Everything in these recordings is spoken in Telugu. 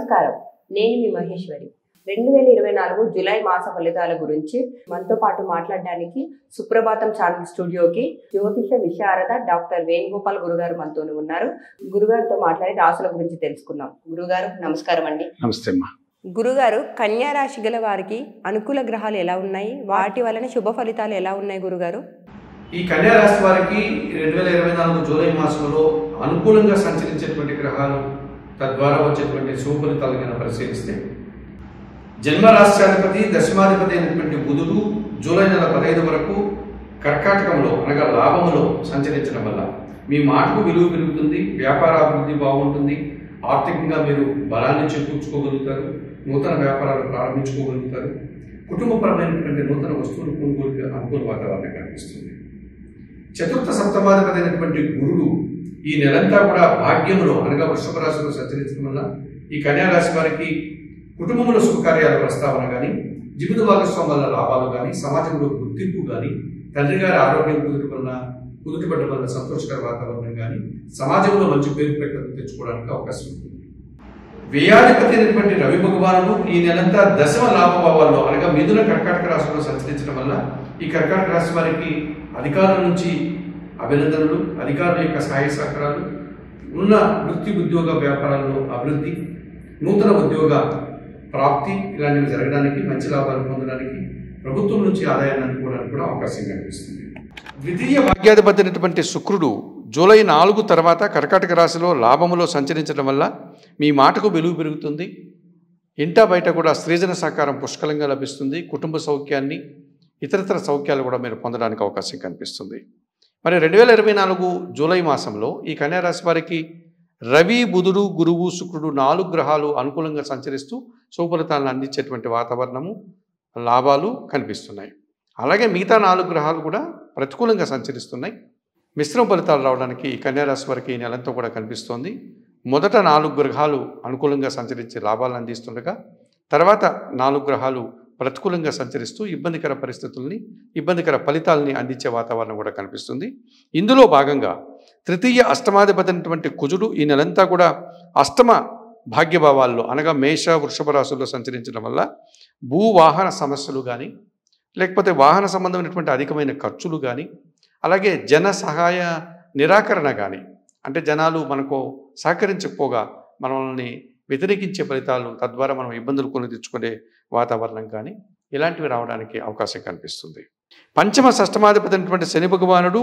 నమస్కారం, నేను మీ మహేశ్వరి. 2024 జూలై మాస ఫలితాల గురించి మనతో పాటు మాట్లాడడానికి సుప్రభాతం ఛానల్ స్టూడియోకి జ్యోతిష విశారద డాక్టర్ వేణుగోపాల్ గురుగారు మనతో ఉన్నారు. గురుగారితో మాట్లాడి రాశుల గురించి తెలుసుకుందాం. గురుగారు నమస్కారం అండి. నమస్తే అమ్మా. గురుగారు, కన్యా రాశి గల వారికి అనుకూల గ్రహాలు ఎలా ఉన్నాయి, వాటి వలన శుభ ఫలితాలు ఎలా ఉన్నాయి గురుగారు? ఈ కన్యా రాశి వారికి 2024 జూలై మాసంలో అనుకూలంగా సంచరించేటువంటి గ్రహాలు తద్వారా వచ్చేటువంటి శుభ ఫలితాలు కనుక పరిశీలిస్తే, జన్మరాశ్యాధిపతి దశమాధిపతి అయినటువంటి బుధుడు జూలై నెల 15 వరకు కర్కాటకంలో అనగా లాభములో సంచరించడం వల్ల మీ మాటకు విలువ పెరుగుతుంది, వ్యాపార అభివృద్ధి బాగుంటుంది, ఆర్థికంగా మీరు బలాన్ని చేకూర్చుకోగలుగుతారు, నూతన వ్యాపారాలు ప్రారంభించుకోగలుగుతారు, కుటుంబపరమైనటువంటి నూతన వస్తువులు కొనుగోలుకి అనుకూల వాతావరణం కనిపిస్తుంది. చతుర్థ సప్తమాధిపతి అయినటువంటి గురుడు ఈ నెలంతా కూడా భాగ్యములో అనగా వృషభ రాశిలో సంచరించడం వల్ల ఈ కన్యా రాశి వారికి కుటుంబంలో శుభకార్యాల ప్రస్తావన కానీ, జీవిత భాగస్వామి వల్ల లాభాలు కానీ, సమాజంలో గుర్తింపు కానీ, తండ్రి గారి ఆరోగ్యం కుదుటపడడం వల్ల సంతోషకర వాతావరణం కానీ, సమాజంలో మంచి పేరు పెట్టడం తెచ్చుకోవడానికి అవకాశం ఉంటుంది. వ్యయాధిపతి అయినటువంటి రవి భగవానుడు ఈ నెలంతా దశమ లాభభావాల్లో అనగా మిథున కర్కాటక రాశిలో సంచరించడం వల్ల ఈ కర్కాటక రాశి వారికి అధికారుల నుంచి అభినందనలు, అధికారుల యొక్క సహాయ సహకారాలు, ఉన్న వృత్తి ఉద్యోగ వ్యాపారాల్లో అభివృద్ధి, నూతన ఉద్యోగ ప్రాప్తి ఇలాంటివి జరగడానికి, మంచి లాభాలు పొందడానికి, ప్రభుత్వం నుంచి ఆదాయాన్ని అందుకోవడానికి కూడా అవకాశం కనిపిస్తుంది. ద్వితీయ భాగ్యాధిపతి అయినటువంటి శుక్రుడు జూలై 4 తర్వాత కర్కాటక రాశిలో లాభములో సంచరించడం వల్ల మీ మాటకు విలువ పెరుగుతుంది, ఇంటా బయట కూడా స్త్రీజన సహకారం పుష్కలంగా లభిస్తుంది, కుటుంబ సౌఖ్యాన్ని, ఇతరతర సౌఖ్యాలు కూడా మీరు పొందడానికి అవకాశం కనిపిస్తుంది. మరి 2024 జూలై మాసంలో ఈ కన్యా రాశి వారికి రవి, బుధుడు, గురువు, శుక్రుడు 4 గ్రహాలు అనుకూలంగా సంచరిస్తూ శుభఫలితాలను అందించేటువంటి వాతావరణము, లాభాలు కనిపిస్తున్నాయి. అలాగే మిగతా 4 గ్రహాలు కూడా ప్రతికూలంగా సంచరిస్తున్నాయి. మిశ్రమ ఫలితాలు రావడానికి ఈ కన్యా రాశి వారికి ఈ నెలంతా కూడా కనిపిస్తోంది. మొదట 4 గ్రహాలు అనుకూలంగా సంచరించి లాభాలను అందిస్తుండగా, తర్వాత 4 గ్రహాలు ప్రతికూలంగా సంచరిస్తూ ఇబ్బందికర పరిస్థితుల్ని, ఇబ్బందికర ఫలితాలని అందించే వాతావరణం కూడా కనిపిస్తుంది. ఇందులో భాగంగా తృతీయ అష్టమాధిపతి అయినటువంటి కుజుడు ఈ నెలంతా కూడా అష్టమ భాగ్యభావాల్లో అనగా మేష, వృషభ రాశుల్లో సంచరించడం వల్ల భూవాహన సమస్యలు కానీ, లేకపోతే వాహన సంబంధమైనటువంటి అధికమైన ఖర్చులు కానీ, అలాగే జన సహాయ నిరాకరణ కానీ, అంటే జనాలు మనకు సహకరించకపోగా మనల్ని వ్యతిరేకించే ఫలితాలు, తద్వారా మనం ఇబ్బందులు కొని తెచ్చుకునే వాతావరణం కానీ, ఇలాంటివి రావడానికి అవకాశం కనిపిస్తుంది. పంచమ షష్టమాధిపతి అయినటువంటి శని భగవానుడు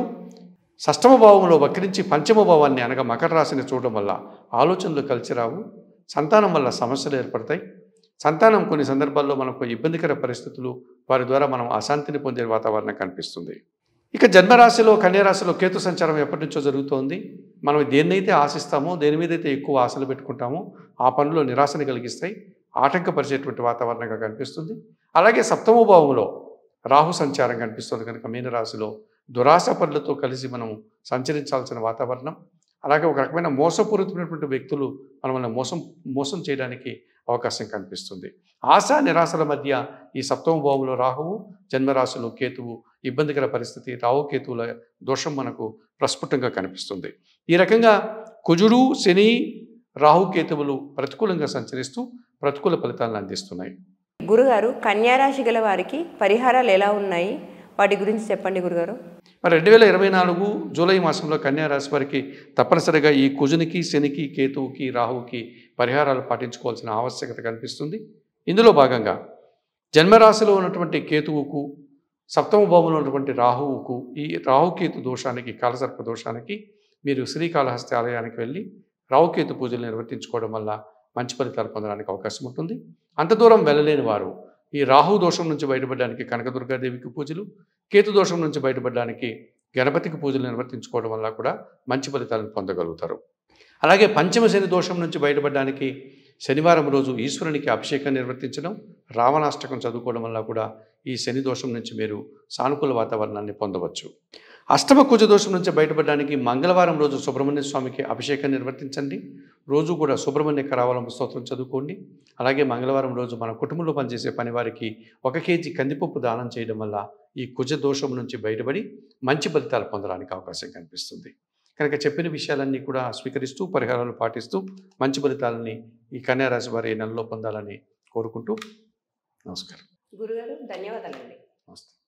షష్టమ భావంలో వక్రించి పంచమ భావాన్ని అనగా మకర రాశిని చూడడం వల్ల ఆలోచనలు కలిసి రావు, సంతానం వల్ల సమస్యలు ఏర్పడతాయి, సంతానం కొన్ని సందర్భాల్లో మనకు ఇబ్బందికర పరిస్థితులు, వారి ద్వారా మనం అశాంతిని పొందే వాతావరణం కనిపిస్తుంది. ఇక జన్మరాశిలో కన్యారాశిలో కేతు సంచారం ఎప్పటి నుంచో జరుగుతోంది. మనం దేన్నైతే ఆశిస్తామో, దేని మీదైతే ఎక్కువ ఆశలు పెట్టుకుంటామో ఆ పనులు నిరాశని కలిగిస్తాయి, ఆటంకపరిచేటువంటి వాతావరణంగా కనిపిస్తుంది. అలాగే సప్తమ భావంలో రాహు సంచారం కనిపిస్తుంది కనుక మీనరాశిలో దురాశ పనులతో కలిసి మనం సంచరించాల్సిన వాతావరణం, అలాగే ఒక రకమైన మోసపూరితమైనటువంటి వ్యక్తులు మనల్ని మోసం చేయడానికి అవకాశం కనిపిస్తుంది. ఆశ నిరాశల మధ్య ఈ సప్తమ భావంలో రాహువు, జన్మరాశిలో కేతువు, ఇబ్బందికర పరిస్థితి, రాహుకేతువుల దోషం మనకు ప్రస్ఫుటంగా కనిపిస్తుంది. ఈ రకంగా కుజుడు, శని, రాహుకేతువులు ప్రతికూలంగా సంచరిస్తూ ప్రతికూల ఫలితాలను అందిస్తున్నాయి. గురుగారు, కన్యారాశి గల వారికి పరిహారాలు ఎలా ఉన్నాయి, వాటి గురించి చెప్పండి గురుగారు. మరి 2024 జూలై మాసంలో కన్యా రాశి వారికి తప్పనిసరిగా ఈ కుజునికి, శనికి, కేతువుకి, రాహువుకి పరిహారాలు పాటించుకోవాల్సిన ఆవశ్యకత కనిపిస్తుంది. ఇందులో భాగంగా జన్మరాశిలో ఉన్నటువంటి కేతువుకు, సప్తమ భావంలో ఉన్నటువంటి రాహువుకు, ఈ రాహుకేతు దోషానికి, కాలసర్ప దోషానికి మీరు శ్రీకాళహస్తి ఆలయానికి వెళ్ళి రాహుకేతు పూజలు నిర్వర్తించుకోవడం వల్ల మంచి ఫలితాలు పొందడానికి అవకాశం ఉంటుంది. అంత దూరం వెళ్ళలేని వారు ఈ రాహు దోషం నుంచి బయటపడడానికి కనకదుర్గాదేవికి పూజలు, కేతు దోషం నుంచి బయటపడడానికి గణపతికి పూజలు నిర్వర్తించుకోవడం వల్ల కూడా మంచి ఫలితాలను పొందగలుగుతారు. అలాగే పంచమ శని దోషం నుంచి బయటపడడానికి శనివారం రోజు ఈశ్వరునికి అభిషేకం నిర్వర్తించడం, రావణాష్టకం చదువుకోవడం వల్ల కూడా ఈ శని దోషం నుంచి మీరు సానుకూల వాతావరణాన్ని పొందవచ్చు. అష్టమ కుజ దోషం నుంచి బయటపడడానికి మంగళవారం రోజు సుబ్రహ్మణ్య స్వామికి అభిషేకం నిర్వర్తించండి. రోజు కూడా సుబ్రహ్మణ్య కరావలంబ స్తోత్రం చదువుకోండి. అలాగే మంగళవారం రోజు మన కుటుంబంలో పనిచేసే పనివారికి 1 కేజీ కందిపప్పు దానం చేయడం వల్ల ఈ కుజ దోషం నుంచి బయటపడి మంచి ఫలితాలు పొందడానికి అవకాశం కనిపిస్తుంది. కనుక చెప్పిన విషయాలన్నీ కూడా స్వీకరిస్తూ పరిహారాలు పాటిస్తూ మంచి ఫలితాలని ఈ కన్యా రాశి వారు ఈ నెలలో పొందాలని కోరుకుంటూ నమస్కారం. గురుగారు ధన్యవాదాలండి. నమస్తే.